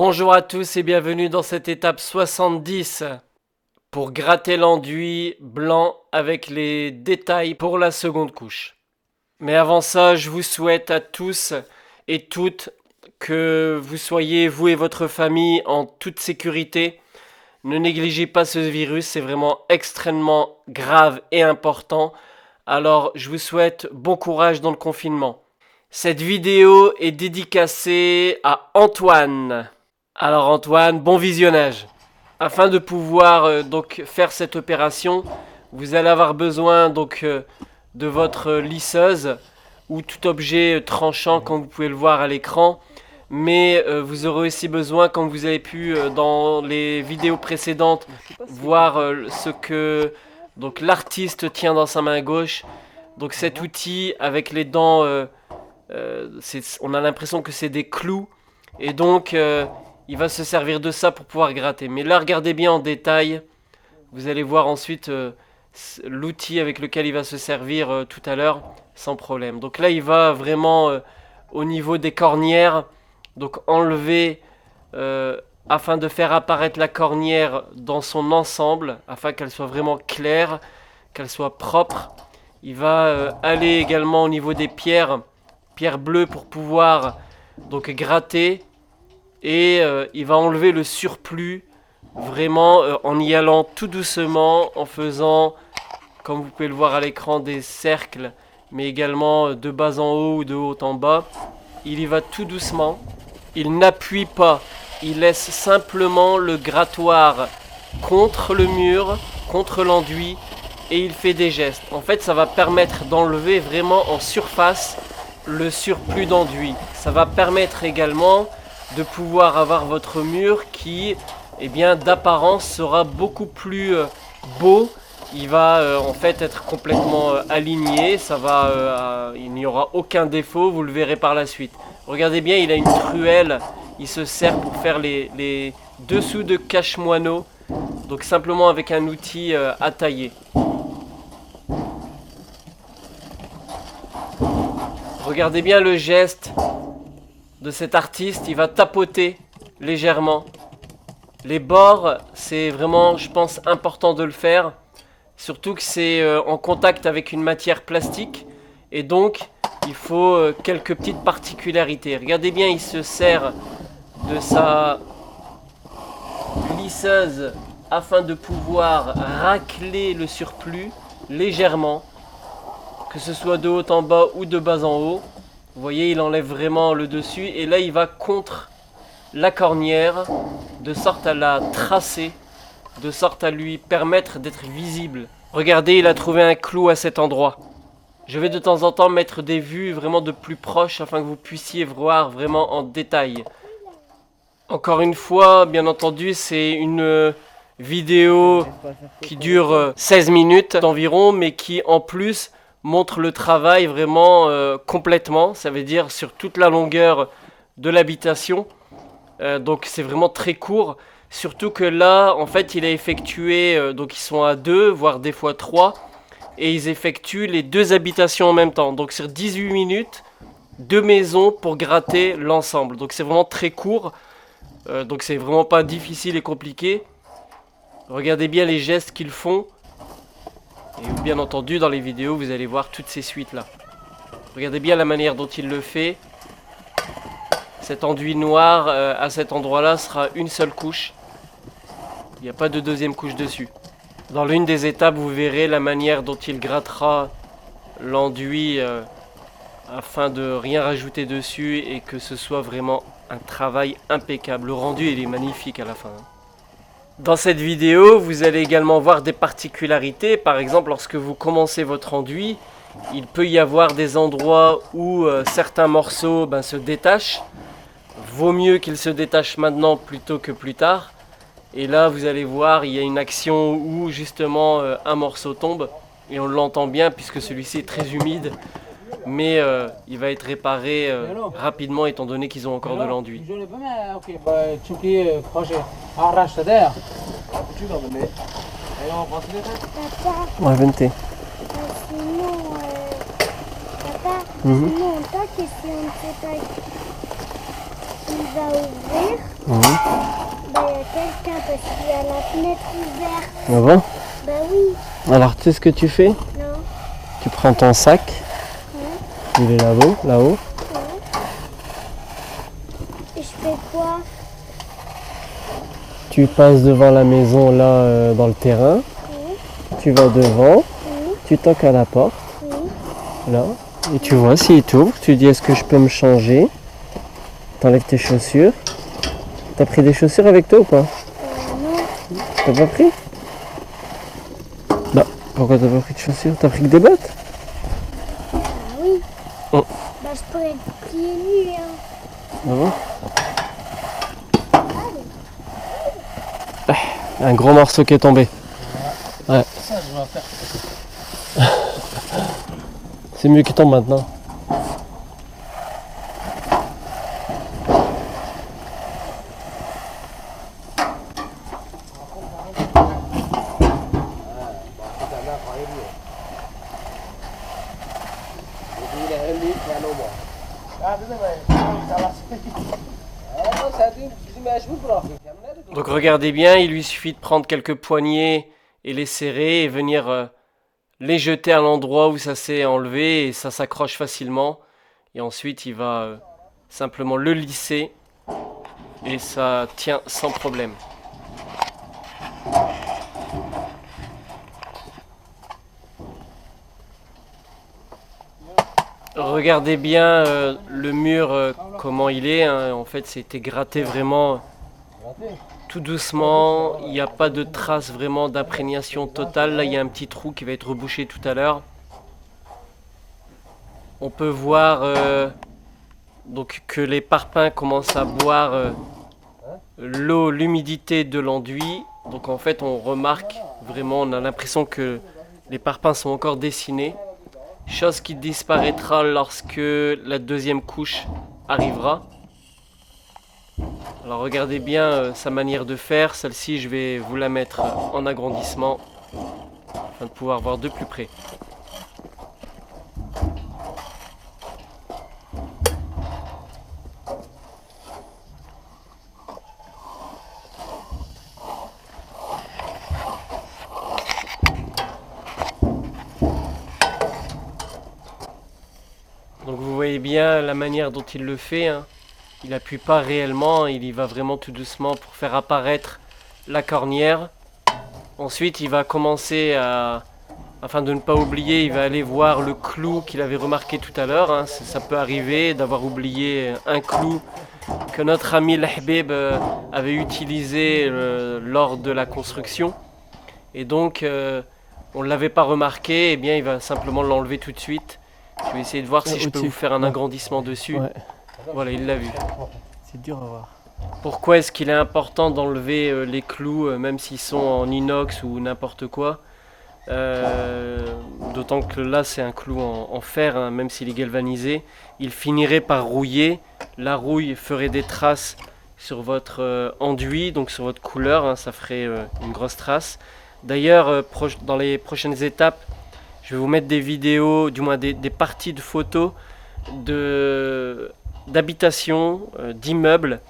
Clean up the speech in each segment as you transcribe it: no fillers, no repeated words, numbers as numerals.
Bonjour à tous et bienvenue dans cette étape 70 pour gratter l'enduit blanc avec les détails pour la seconde couche. Mais avant ça, je vous souhaite à tous et toutes que vous soyez, vous et votre famille, en toute sécurité. Ne négligez pas ce virus, c'est vraiment extrêmement grave et important. Alors, je vous souhaite bon courage dans le confinement. Cette vidéo est dédicacée à Antoine. Alors Antoine, bon visionnage. Afin de pouvoir donc faire cette opération, vous allez avoir besoin de votre lisseuse ou tout objet tranchant comme vous pouvez le voir à l'écran. Mais vous aurez aussi besoin, comme vous avez pu dans les vidéos précédentes, voir ce que donc l'artiste tient dans sa main gauche. Donc cet outil avec les dents, on a l'impression que c'est des clous. Et donc il va se servir de ça pour pouvoir gratter. Mais là, regardez bien en détail. Vous allez voir ensuite l'outil avec lequel il va se servir tout à l'heure, sans problème. Donc là, il va vraiment au niveau des cornières. Donc enlever afin de faire apparaître la cornière dans son ensemble, afin qu'elle soit vraiment claire, qu'elle soit propre. Il va aller également au niveau des pierres bleues pour pouvoir donc gratter. Et il va enlever le surplus vraiment en y allant tout doucement, en faisant, comme vous pouvez le voir à l'écran, des cercles, mais également de bas en haut ou de haut en bas. Il y va tout doucement, il n'appuie pas, il laisse simplement le grattoir contre le mur, contre l'enduit, et il fait des gestes. En fait, ça va permettre d'enlever vraiment en surface le surplus d'enduit. Ça va permettre également de pouvoir avoir votre mur qui, d'apparence sera beaucoup plus beau. Il va en fait être complètement aligné, il n'y aura aucun défaut, vous le verrez par la suite. Regardez bien, il a une truelle, il se sert pour faire les dessous de cache-moineaux, donc simplement avec un outil à tailler. Regardez bien le geste de cet artiste, il va tapoter légèrement. Les bords, c'est vraiment, je pense, important de le faire. Surtout que c'est en contact avec une matière plastique. Et donc, il faut quelques petites particularités. Regardez bien, il se sert de sa lisseuse afin de pouvoir racler le surplus légèrement. Que ce soit de haut en bas ou de bas en haut. Vous voyez, il enlève vraiment le dessus et là il va contre la cornière de sorte à la tracer, de sorte à lui permettre d'être visible. Regardez, il a trouvé un clou à cet endroit. Je vais de temps en temps mettre des vues vraiment de plus proche afin que vous puissiez voir vraiment en détail. Encore une fois, bien entendu, c'est une vidéo qui dure 16 minutes environ, mais qui en plus montre le travail vraiment complètement, ça veut dire sur toute la longueur de l'habitation. Donc c'est vraiment très court, surtout que là en fait il a effectué, donc ils sont à 2 voire des fois 3, et ils effectuent les 2 habitations en même temps. Donc sur 18 minutes, 2 maisons pour gratter l'ensemble. Donc c'est vraiment très court, donc c'est vraiment pas difficile et compliqué. Regardez bien les gestes qu'ils font. Et bien entendu, dans les vidéos, vous allez voir toutes ces suites-là. Regardez bien la manière dont il le fait. Cet enduit noir, à cet endroit-là, sera une seule couche. Il n'y a pas de deuxième couche dessus. Dans l'une des étapes, vous verrez la manière dont il grattera l'enduit afin de rien rajouter dessus et que ce soit vraiment un travail impeccable. Le rendu, il est magnifique à la fin. Dans cette vidéo, vous allez également voir des particularités. Par exemple, lorsque vous commencez votre enduit, il peut y avoir des endroits où certains morceaux se détachent. Vaut mieux qu'ils se détachent maintenant plutôt que plus tard. Et là, vous allez voir, il y a une action où justement un morceau tombe. Et on l'entend bien puisque celui-ci est très humide. Mais il va être réparé rapidement étant donné qu'ils ont encore de l'enduit. Ouais, 20. Sinon, papa, sinon, tant que si on sait pas, il va ouvrir. Mhm. Bah, il y a quelqu'un parce qu'il y a la fenêtre ouverte. Ah bon? Bah oui. Alors tu sais ce que tu fais? Non. Tu prends ton sac, il est là-haut, là-haut. Et je fais quoi? Tu passes devant la maison là dans le terrain, tu vas devant, tu toques à la porte, là, et tu vois s'il t'ouvre, tu dis est-ce que je peux me changer? T'enlèves tes chaussures. T'as pris des chaussures avec toi ou pas? Non. T'as pas pris? Bah, pourquoi t'as pas pris de chaussures? T'as pris que des bottes? Ah oui. Oh. Bah je pourrais être pieds nus. Hein. Ah bon? Un gros morceau qui est tombé. Ouais. Ça, je vais faire. C'est mieux qu'il tombe maintenant. Donc regardez bien, il lui suffit de prendre quelques poignées et les serrer et venir les jeter à l'endroit où ça s'est enlevé et ça s'accroche facilement. Et ensuite il va simplement le lisser et ça tient sans problème. Regardez bien le mur, comment il est. Hein. En fait, c'était gratté vraiment tout doucement. Il n'y a pas de trace vraiment d'imprégnation totale. Là, il y a un petit trou qui va être rebouché tout à l'heure. On peut voir donc que les parpaings commencent à boire l'eau, l'humidité de l'enduit. Donc en fait, on remarque vraiment, on a l'impression que les parpaings sont encore dessinés. Chose qui disparaîtra lorsque la deuxième couche arrivera. Alors regardez bien sa manière de faire. Celle-ci, je vais vous la mettre en agrandissement afin de pouvoir voir de plus près. Donc vous voyez bien la manière dont il le fait. Hein. Il n'appuie pas réellement, il y va vraiment tout doucement pour faire apparaître la cornière. Ensuite, il va commencer à, afin de ne pas oublier, il va aller voir le clou qu'il avait remarqué tout à l'heure. Hein. Ça peut arriver d'avoir oublié un clou que notre ami L'Habib avait utilisé lors de la construction. Et donc, on ne l'avait pas remarqué, et bien il va simplement l'enlever tout de suite. Je vais essayer de voir si je peux vous faire un agrandissement dessus. Ouais. Voilà, il l'a vu. C'est dur à voir. Pourquoi est-ce qu'il est important d'enlever les clous, même s'ils sont en inox ou n'importe quoi? D'autant que là, c'est un clou en fer, hein, même s'il est galvanisé. Il finirait par rouiller. La rouille ferait des traces sur votre enduit, donc sur votre couleur. Hein, ça ferait une grosse trace. D'ailleurs, dans les prochaines étapes, je vais vous mettre des vidéos, du moins des parties de photos d'habitation, d'immeubles,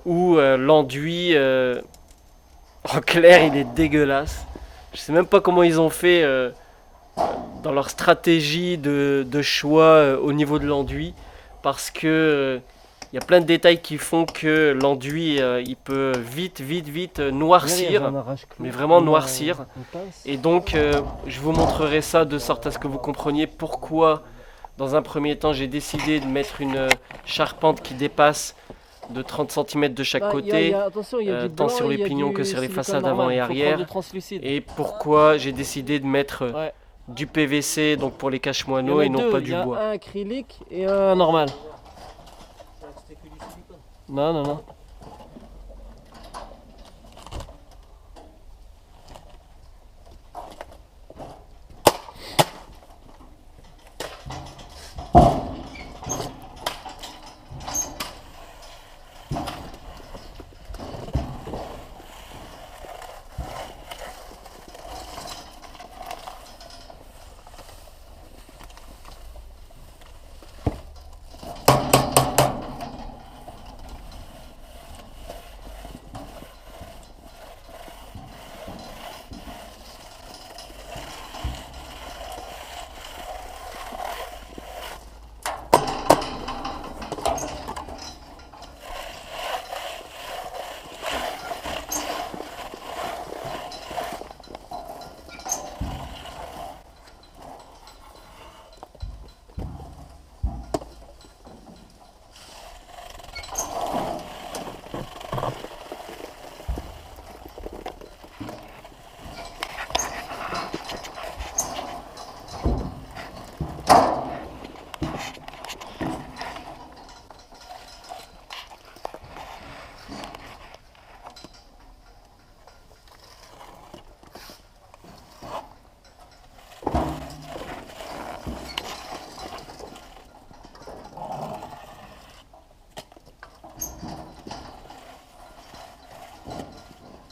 où l'enduit, en clair, il est dégueulasse. Je sais même pas comment ils ont fait dans leur stratégie de choix au niveau de l'enduit, parce que il y a plein de détails qui font que l'enduit il peut vite noircir, mais vraiment noircir. Et donc je vous montrerai ça de sorte à ce que vous compreniez pourquoi dans un premier temps j'ai décidé de mettre une charpente qui dépasse de 30 cm de chaque côté, tant sur les pignons que sur les façades avant et arrière. Et pourquoi j'ai décidé de mettre du PVC donc pour les cache-moineaux et non pas du bois. Un acrylique et un normal. Non.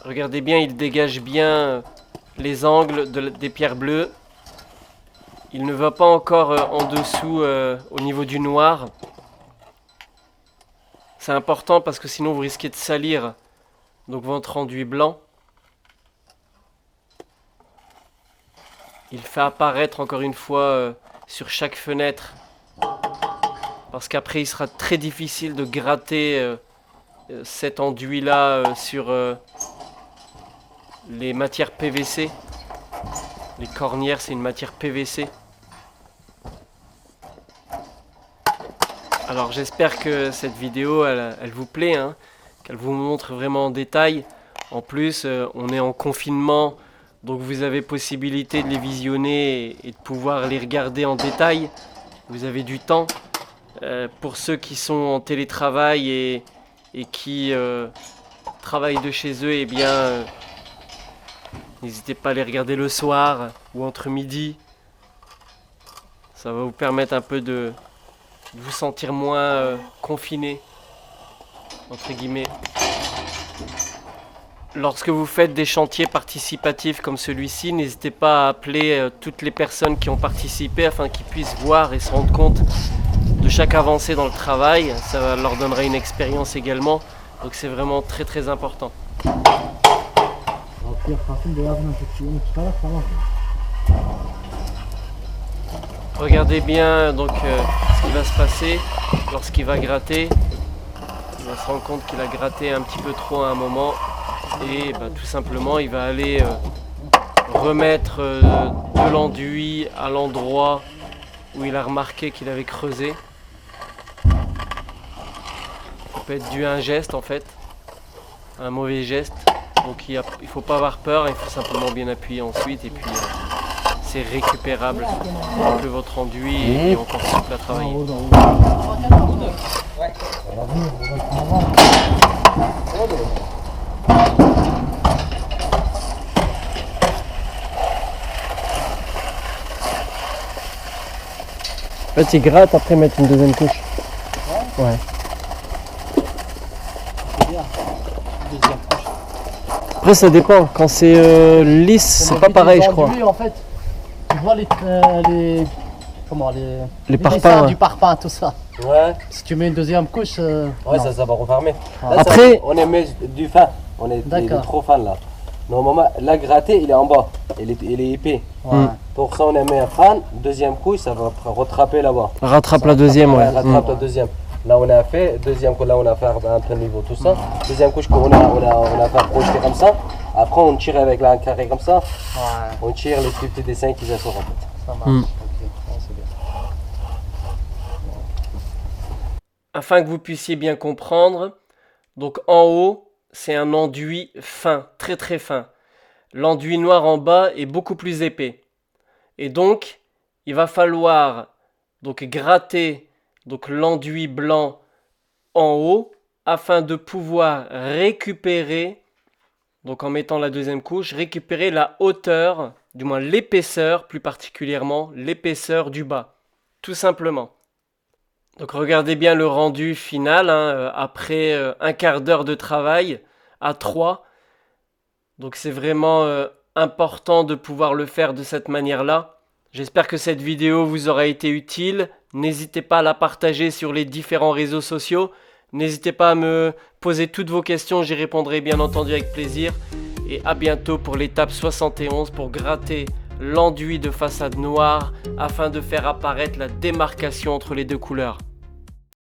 Regardez bien, il dégage bien les angles des pierres bleues. Il ne va pas encore en dessous au niveau du noir. C'est important parce que sinon vous risquez de salir donc votre enduit blanc. Il fait apparaître encore une fois sur chaque fenêtre. Parce qu'après il sera très difficile de gratter cet enduit là sur les matières PVC. Les cornières c'est une matière PVC. Alors j'espère que cette vidéo elle vous plaît, hein, qu'elle vous montre vraiment en détail. En plus on est en confinement, donc vous avez possibilité de les visionner et de pouvoir les regarder en détail. Vous avez du temps. Pour ceux qui sont en télétravail et qui travaillent de chez eux, eh bien n'hésitez pas à les regarder le soir ou entre midi. Ça va vous permettre un peu de vous sentir moins confiné, entre guillemets. Lorsque vous faites des chantiers participatifs comme celui-ci, n'hésitez pas à appeler toutes les personnes qui ont participé afin qu'ils puissent voir et se rendre compte de chaque avancée dans le travail. Ça leur donnera une expérience également, donc c'est vraiment très très important. Regardez bien donc ce qui va se passer lorsqu'il va gratter. Il va se rendre compte qu'il a gratté un petit peu trop à un moment et tout simplement il va aller remettre de l'enduit à l'endroit où il a remarqué qu'il avait creusé. Ça peut être dû à un geste en fait, un mauvais geste. Donc il ne faut pas avoir peur, il faut simplement bien appuyer ensuite et puis c'est récupérable. Donc votre enduit est encore souple à travailler. En fait, il gratte après mettre une deuxième couche. Ouais. Après, ça dépend. Quand c'est lisse, c'est pas pareil, je crois. En fait, tu vois les parpaings, dessins ouais. du parpaing, tout ça. Ouais, Si tu mets une deuxième couche, ouais, non. ça va refermer. Ah. Là, Après- on est mis du fin. On est D'accord. trop fin là. Normalement, la gratter, il est en bas. Il est épais. Ouais. Pour ça, on a mis un fan. Deuxième couche, ça va rattraper là-bas. Rattrape la deuxième, ouais. Rattrape la deuxième. Là, on a fait. Deuxième couche, là, on a fait un peu niveau, tout ça. Deuxième couche, on a fait projeter comme ça. Après, on tire avec un carré comme ça. Ouais, On tire les petits dessins qui sortent en fait. ça marche. Mm. Ok, ouais, c'est bien. Afin que vous puissiez bien comprendre, donc en haut, c'est un enduit fin, très très fin. L'enduit noir en bas est beaucoup plus épais. Et donc, il va falloir donc gratter donc l'enduit blanc en haut afin de pouvoir récupérer, donc en mettant la deuxième couche, récupérer la hauteur, du moins l'épaisseur, plus particulièrement l'épaisseur du bas, tout simplement. Donc regardez bien le rendu final, hein, après un quart d'heure de travail à 3. Donc c'est vraiment important de pouvoir le faire de cette manière-là. J'espère que cette vidéo vous aura été utile. N'hésitez pas à la partager sur les différents réseaux sociaux. N'hésitez pas à me poser toutes vos questions, j'y répondrai bien entendu avec plaisir. Et à bientôt pour l'étape 71 pour gratter l'enduit de façade noire afin de faire apparaître la démarcation entre les deux couleurs.